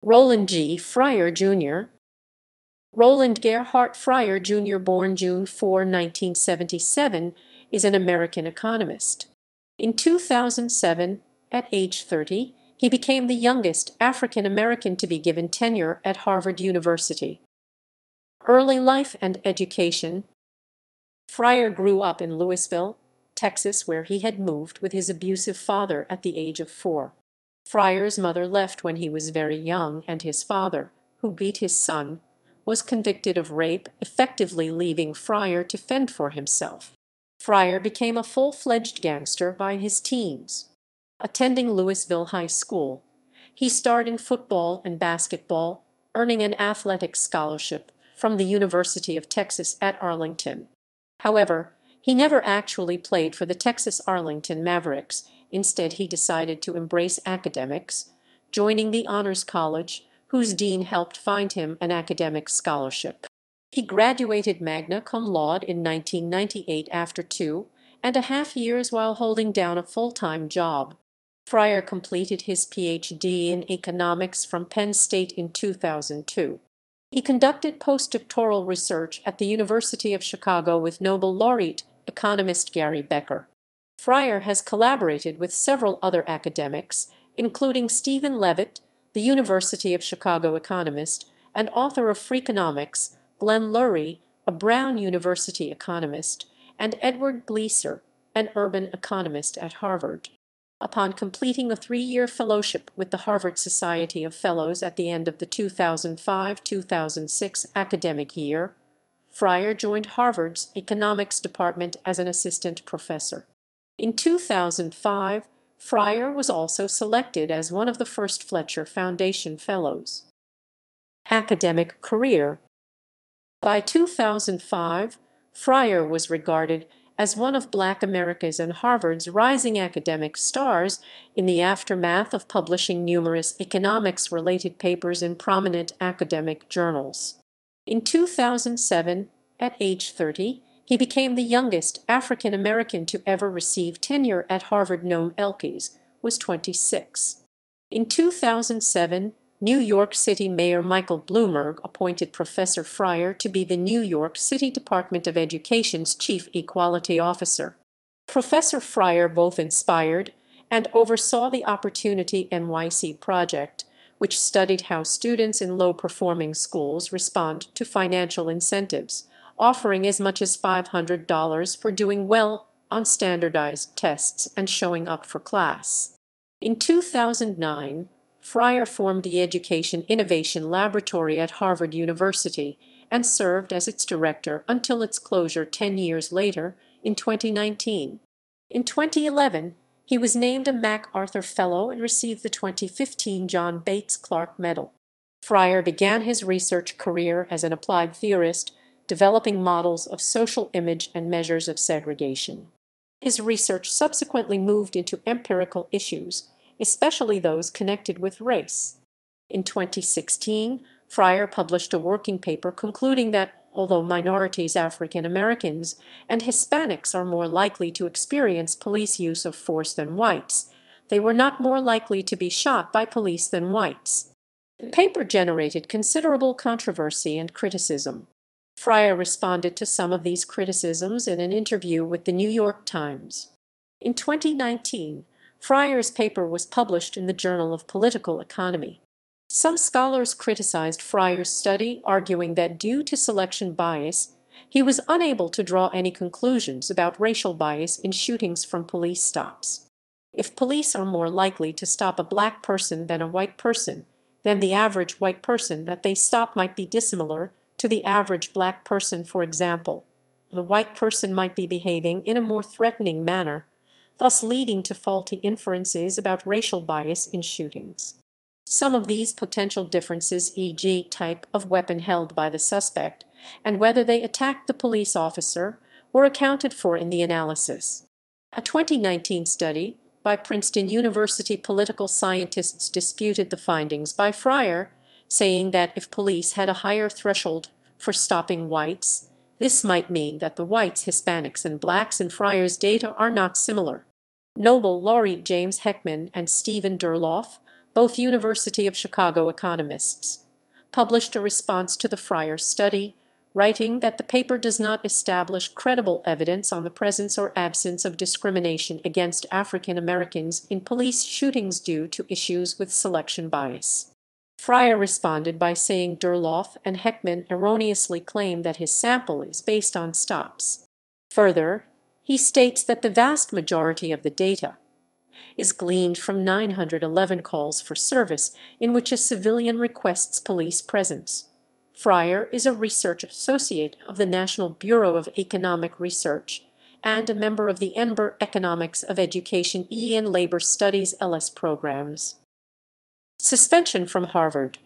Roland G. Fryer Jr. Roland Gerhard Fryer Jr., born June 4, 1977, is an American economist. In 2007, at age 30, he became the youngest African American to be given tenure at Harvard University. Early life and education. Fryer grew up in Louisville, Texas, where he had moved with his abusive father at the age of 4. Fryer's mother left when he was very young, and his father, who beat his son, was convicted of rape, effectively leaving Fryer to fend for himself. Fryer became a full-fledged gangster by his teens. Attending Louisville High School, he starred in football and basketball, earning an athletic scholarship from the University of Texas at Arlington. However, he never actually played for the Texas Arlington Mavericks. Instead, he decided to embrace academics, joining the Honors College, whose dean helped find him an academic scholarship. He graduated magna cum laude in 1998 after 2.5 years while holding down a full-time job. Fryer completed his Ph.D. in economics from Penn State in 2002. He conducted postdoctoral research at the University of Chicago with Nobel laureate economist Gary Becker. Fryer has collaborated with several other academics, including Stephen Levitt, the University of Chicago economist, and author of Freakonomics, Glenn Lurie, a Brown University economist, and Edward Gleiser, an urban economist at Harvard. Upon completing a 3-year fellowship with the Harvard Society of Fellows at the end of the 2005-2006 academic year, Fryer joined Harvard's economics department as an assistant professor. In 2005, Fryer was also selected as one of the first Fletcher Foundation Fellows. Academic career. By 2005, Fryer was regarded as one of Black America's and Harvard's rising academic stars in the aftermath of publishing numerous economics-related papers in prominent academic journals. In 2007, at age 30, he became the youngest African American to ever receive tenure at Harvard. Noam Elkes was 26. In 2007, New York City Mayor Michael Bloomberg appointed Professor Fryer to be the New York City Department of Education's Chief Equality Officer. Professor Fryer both inspired and oversaw the Opportunity NYC project, which studied how students in low-performing schools respond to financial incentives, offering as much as $500 for doing well on standardized tests and showing up for class. In 2009, Fryer formed the Education Innovation Laboratory at Harvard University and served as its director until its closure 10 years later, in 2019. In 2011, he was named a MacArthur Fellow and received the 2015 John Bates Clark Medal. Fryer began his research career as an applied theorist, developing models of social image and measures of segregation. His research subsequently moved into empirical issues, especially those connected with race. In 2016, Fryer published a working paper concluding that, although minorities, African Americans, and Hispanics are more likely to experience police use of force than whites, they were not more likely to be shot by police than whites. The paper generated considerable controversy and criticism. Fryer responded to some of these criticisms in an interview with the New York Times. In 2019, Fryer's paper was published in the Journal of Political Economy. Some scholars criticized Fryer's study, arguing that due to selection bias, he was unable to draw any conclusions about racial bias in shootings from police stops. If police are more likely to stop a black person than a white person, then the average white person that they stop might be dissimilar to the average black person. For example, the white person might be behaving in a more threatening manner, thus leading to faulty inferences about racial bias in shootings. Some of these potential differences, e.g., type of weapon held by the suspect and whether they attacked the police officer, were accounted for in the analysis. A 2019 study by Princeton University political scientists disputed the findings by Fryer, saying that if police had a higher threshold for stopping whites, this might mean that the whites, Hispanics, and blacks in Fryer's data are not similar. Nobel laureate James Heckman and Stephen Durloff, both University of Chicago economists, published a response to the Fryer study, writing that the paper does not establish credible evidence on the presence or absence of discrimination against African Americans in police shootings due to issues with selection bias. Fryer responded by saying Durloff and Heckman erroneously claim that his sample is based on stops. Further, he states that the vast majority of the data is gleaned from 911 calls for service in which a civilian requests police presence. Fryer is a research associate of the National Bureau of Economic Research and a member of the Enber Economics of Education and Labor Studies LS programs. Suspension from Harvard.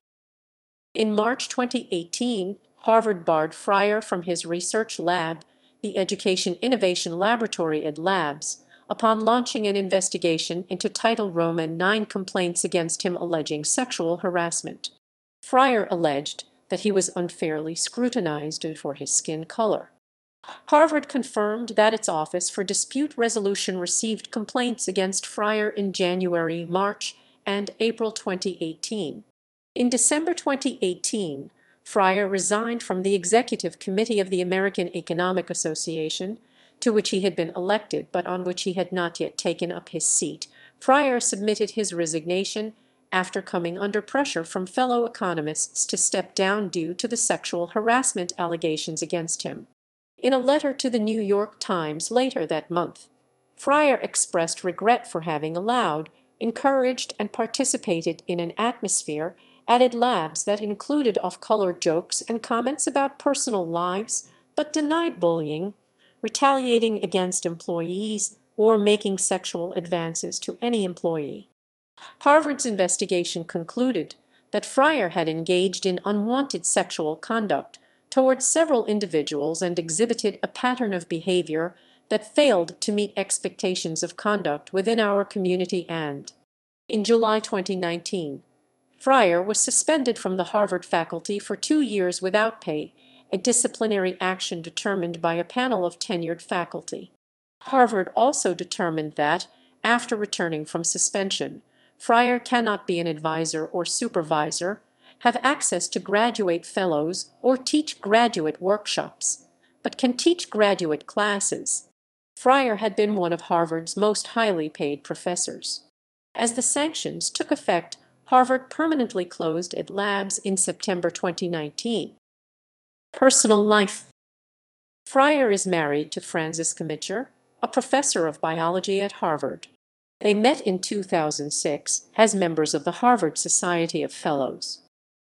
In March 2018, Harvard barred Fryer from his research lab, the Education Innovation Laboratory at Labs, upon launching an investigation into Title IX complaints against him alleging sexual harassment. Fryer alleged that he was unfairly scrutinized for his skin color. Harvard confirmed that its Office for Dispute Resolution received complaints against Fryer in January, March, and April 2018. In December 2018, Fryer resigned from the Executive Committee of the American Economic Association, to which he had been elected but on which he had not yet taken up his seat. Fryer submitted his resignation after coming under pressure from fellow economists to step down due to the sexual harassment allegations against him. In a letter to the New York Times later that month, Fryer expressed regret for having allowed, encouraged, and participated in an atmosphere at Labs that included off-color jokes and comments about personal lives, but denied bullying, retaliating against employees, or making sexual advances to any employee. Harvard's investigation concluded that Fryer had engaged in unwanted sexual conduct towards several individuals and exhibited a pattern of behavior that failed to meet expectations of conduct within our community and, in July 2019, Fryer was suspended from the Harvard faculty for 2 years without pay, a disciplinary action determined by a panel of tenured faculty. Harvard also determined that, after returning from suspension, Fryer cannot be an advisor or supervisor, have access to graduate fellows, or teach graduate workshops, but can teach graduate classes. Fryer had been one of Harvard's most highly paid professors. As the sanctions took effect, Harvard permanently closed its labs in September 2019. Personal life. Fryer is married to Frances Kmitcher, a professor of biology at Harvard. They met in 2006 as members of the Harvard Society of Fellows.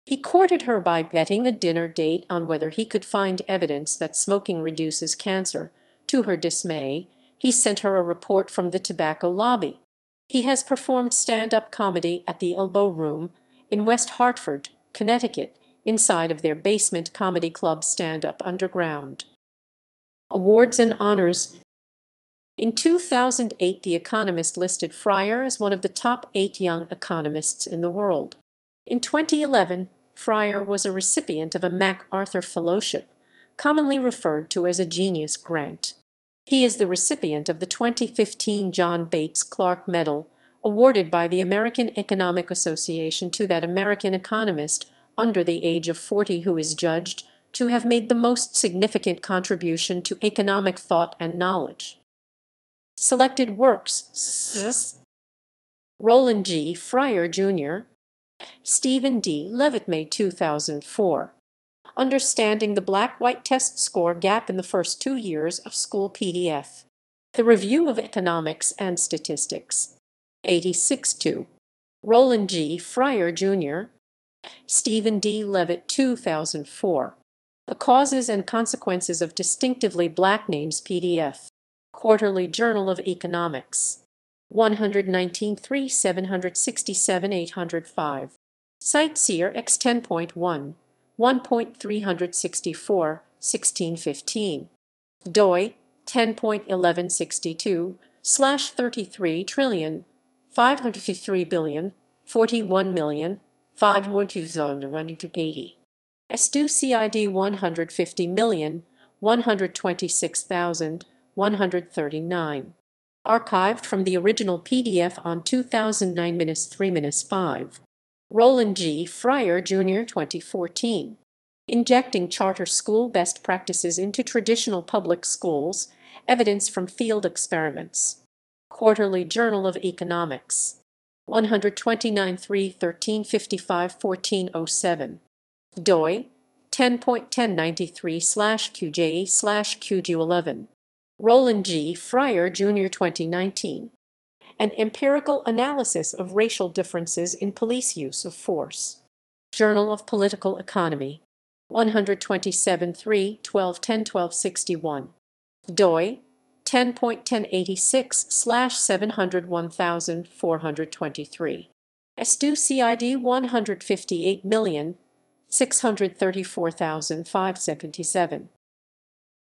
He courted her by betting a dinner date on whether he could find evidence that smoking reduces cancer. To her dismay, he sent her a report from the tobacco lobby. He has performed stand-up comedy at the Elbow Room in West Hartford, Connecticut, inside of their basement comedy club Stand Up Underground. Awards and honors. In 2008, The Economist listed Fryer as one of the top 8 young economists in the world. In 2011, Fryer was a recipient of a MacArthur Fellowship, commonly referred to as a Genius Grant. He is the recipient of the 2015 John Bates Clark Medal, awarded by the American Economic Association to that American economist under the age of 40 who is judged to have made the most significant contribution to economic thought and knowledge. Selected works: Roland G. Fryer Jr., Stephen D. Levitt, May 2004. Understanding the Black-White Test Score Gap in the First 2 Years of School PDF. The Review of Economics and Statistics. 86-2. Roland G. Fryer Jr., Stephen D. Levitt 2004. The Causes and Consequences of Distinctively Black Names PDF. Quarterly Journal of Economics. 119.3 767 805. CiteSeer X 10.1, 1.364, 1615. doi 10.1162/33 trillion 553 billion 41 million 512,180. SDU CID 150,126,139. Archived from the original PDF on 2009-3-5. Roland G. Fryer Jr. 2014. Injecting Charter School Best Practices into Traditional Public Schools, Evidence from Field Experiments. Quarterly Journal of Economics. 129.3.1355.1407. doi 10.1093/QJE/QG11. Roland G. Fryer Jr. 2019. An empirical analysis of racial differences in police use of force. Journal of Political Economy. 127.3.1210.1261. doi 10.1086/701423. SDU CID 158,634,577.